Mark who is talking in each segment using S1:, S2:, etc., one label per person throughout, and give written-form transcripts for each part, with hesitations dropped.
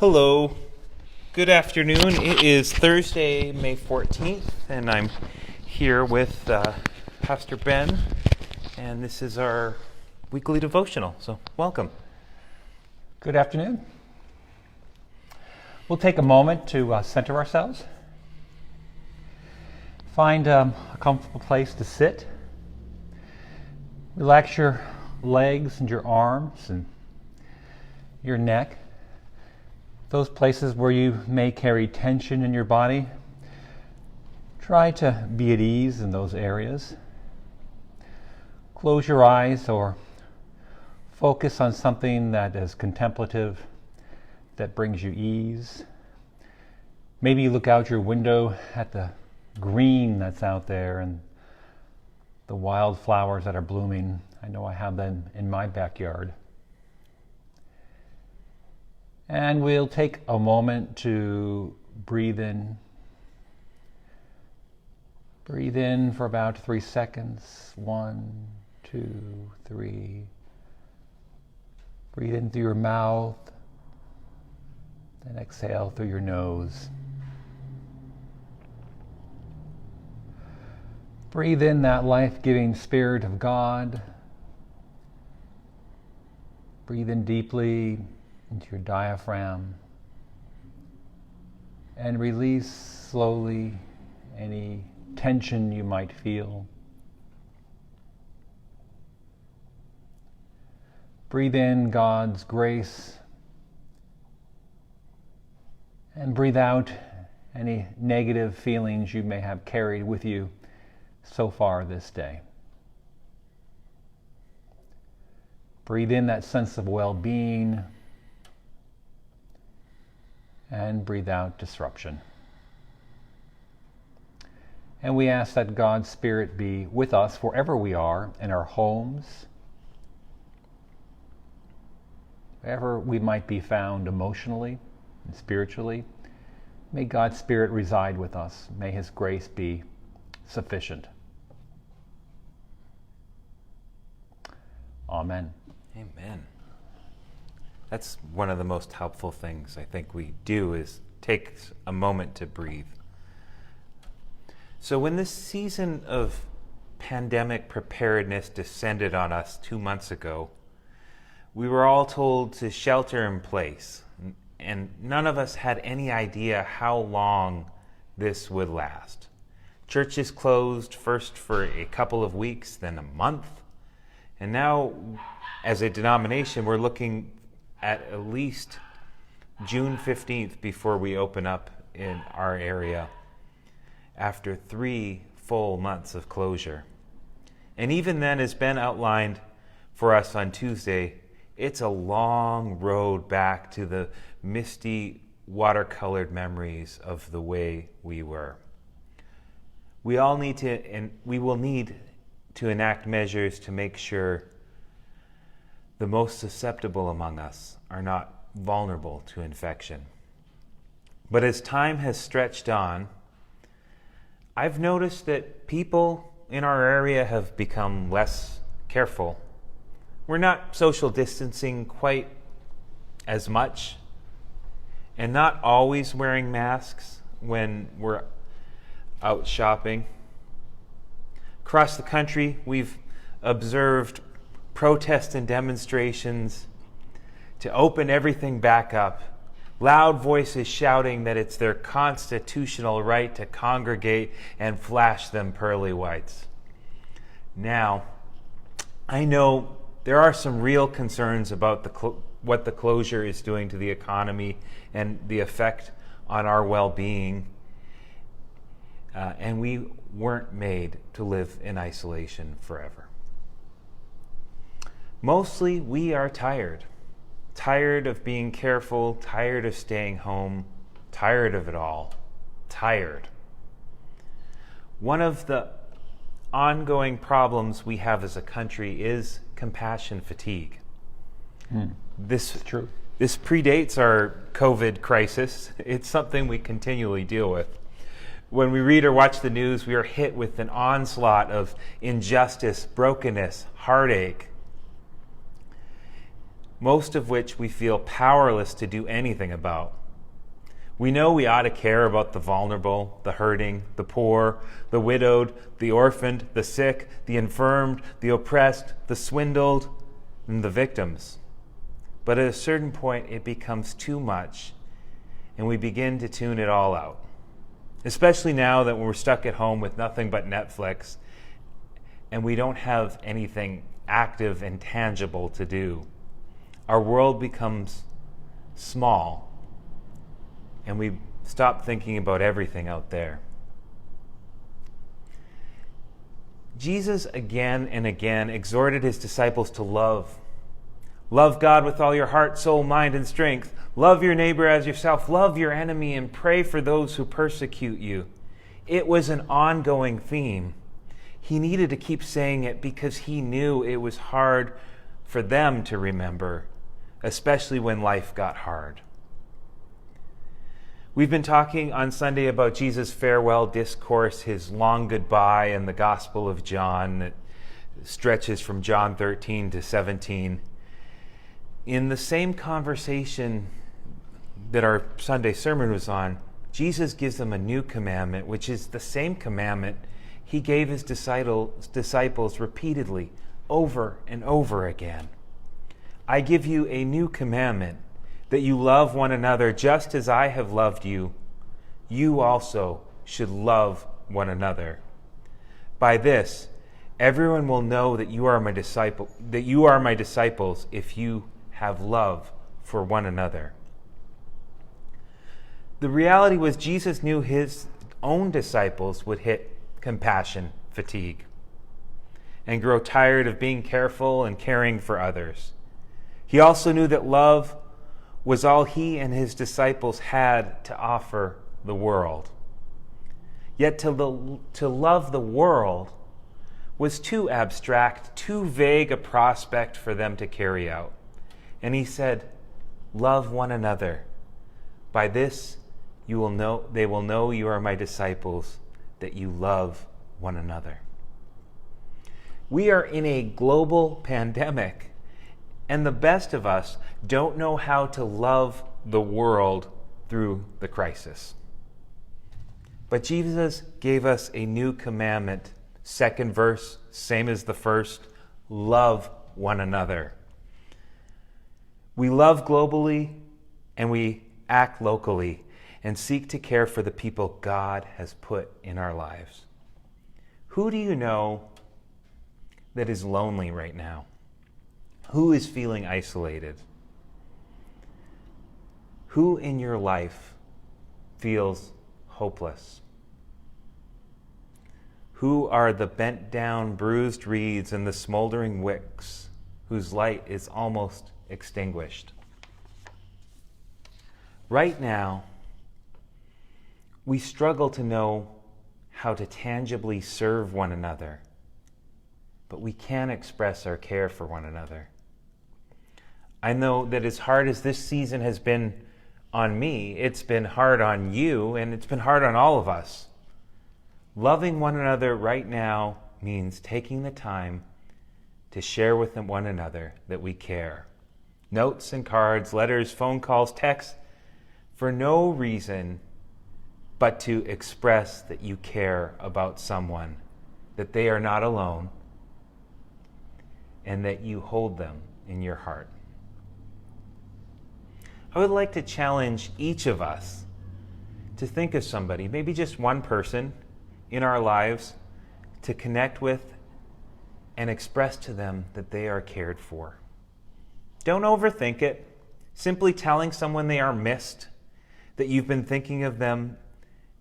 S1: Hello, good afternoon. It is Thursday, May 14th, and I'm here with Pastor Ben, and this is our weekly devotional, so welcome.
S2: Good afternoon. We'll take a moment to center ourselves. Find a comfortable place to sit. Relax your legs and your arms and your neck. Those places where you may carry tension in your body, try to be at ease in those areas. Close your eyes or focus on something that is contemplative, that brings you ease. Maybe you look out your window at the green that's out there and the wildflowers that are blooming. I know I have them in my backyard. And we'll take a moment to breathe in. Breathe in for about 3 seconds. 1, 2, 3. Breathe in through your mouth. Then exhale through your nose. Breathe in that life-giving Spirit of God. Breathe in deeply into your diaphragm. And release slowly any tension you might feel. Breathe in God's grace. And breathe out any negative feelings you may have carried with you so far this day. Breathe in that sense of well-being and breathe out disruption. And we ask that God's Spirit be with us wherever we are, in our homes, wherever we might be found emotionally and spiritually. May God's Spirit reside with us. May His grace be sufficient. Amen.
S1: Amen. That's one of the most helpful things I think we do is take a moment to breathe. So when this season of pandemic preparedness descended on us 2 months ago, we were all told to shelter in place, and none of us had any idea how long this would last. Churches closed first for a couple of weeks, then a month, and now as a denomination we're looking at least June 15th before we open up in our area after 3 full months of closure. And even then, as Ben outlined for us on Tuesday, it's a long road back to the misty, watercolored memories of the way we were. We all need to, and we will need to enact measures to make sure the most susceptible among us are not vulnerable to infection. But as time has stretched on, I've noticed that people in our area have become less careful. We're not social distancing quite as much and not always wearing masks when we're out shopping. Across the country, we've observed protests and demonstrations to open everything back up. Loud voices shouting that it's their constitutional right to congregate and flash them pearly whites. Now, I know there are some real concerns about what the closure is doing to the economy and the effect on our well-being. And we weren't made to live in isolation forever. Mostly, we are tired. Tired of being careful, tired of staying home, tired of it all. Tired. One of the ongoing problems we have as a country is compassion fatigue. This is true. This predates our COVID crisis. It's something we continually deal with. When we read or watch the news, we are hit with an onslaught of injustice, brokenness, heartache. most of which we feel powerless to do anything about. We know we ought to care about the vulnerable, the hurting, the poor, the widowed, the orphaned, the sick, the infirmed, the oppressed, the swindled, and the victims. But at a certain point, it becomes too much, and we begin to tune it all out. Especially now that we're stuck at home with nothing but Netflix, and we don't have anything active and tangible to do. Our world becomes small, and we stop thinking about everything out there. Jesus again and again exhorted his disciples to love. Love God with all your heart, soul, mind, and strength. Love your neighbor as yourself. Love your enemy and pray for those who persecute you. It was an ongoing theme. He needed to keep saying it because he knew it was hard for them to remember, especially when life got hard. We've been talking on Sunday about Jesus' farewell discourse, his long goodbye in the Gospel of John that stretches from John 13 to 17. In the same conversation that our Sunday sermon was on, Jesus gives them a new commandment, which is the same commandment he gave his disciples repeatedly, over and over again. I give you a new commandment, that you love one another just as I have loved you. You also should love one another. By this, everyone will know that you are my disciples if you have love for one another. The reality was Jesus knew his own disciples would hit compassion fatigue and grow tired of being careful and caring for others. He also knew that love was all he and his disciples had to offer the world. Yet to love the world was too abstract, too vague a prospect for them to carry out. And he said, love one another. By this they will know you are my disciples, that you love one another. We are in a global pandemic, and the best of us don't know how to love the world through the crisis. But Jesus gave us a new commandment. Second verse, same as the first, love one another. We love globally and we act locally and seek to care for the people God has put in our lives. Who do you know that is lonely right now? Who is feeling isolated? Who in your life feels hopeless? Who are the bent down, bruised reeds and the smoldering wicks whose light is almost extinguished? Right now, we struggle to know how to tangibly serve one another, but we can express our care for one another. I know that as hard as this season has been on me, it's been hard on you, and it's been hard on all of us. Loving one another right now means taking the time to share with one another that we care. Notes and cards, letters, phone calls, texts, for no reason but to express that you care about someone, that they are not alone, and that you hold them in your heart. I would like to challenge each of us to think of somebody, maybe just one person in our lives, to connect with and express to them that they are cared for. Don't overthink it. Simply telling someone they are missed, that you've been thinking of them,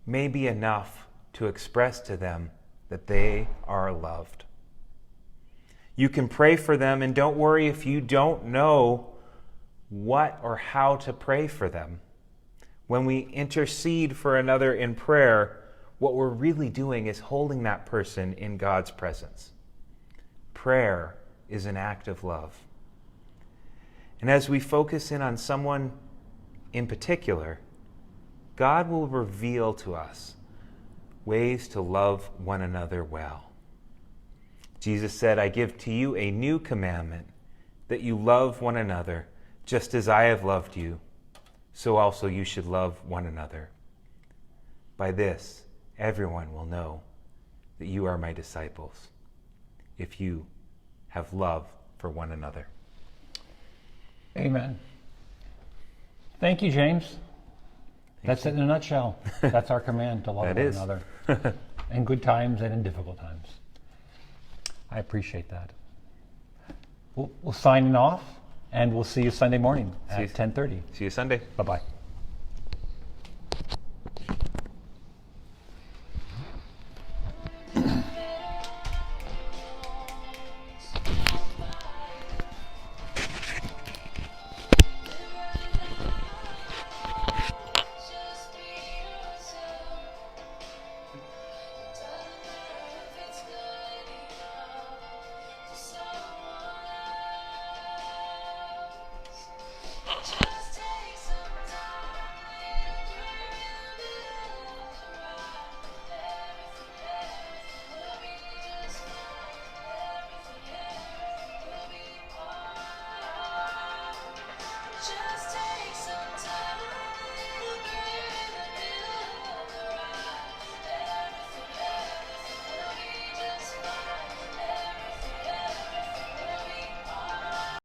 S1: may be enough to express to them that they are loved. You can pray for them, and don't worry if you don't know what or how to pray for them. When we intercede for another in prayer, what we're really doing is holding that person in God's presence. Prayer is an act of love. And as we focus in on someone in particular, God will reveal to us ways to love one another well. Jesus said, I give to you a new commandment, that you love one another Just as I have loved you, so also you should love one another. By this, everyone will know that you are my disciples, if you have love for one another.
S2: Amen. Thank you, James. That's it in a nutshell. That's our command, to love
S1: That
S2: one
S1: is.
S2: another. In good times and in difficult times. I appreciate that. We'll sign off, and we'll see you Sunday morning at 10:30.
S1: See you Sunday.
S2: Bye-bye.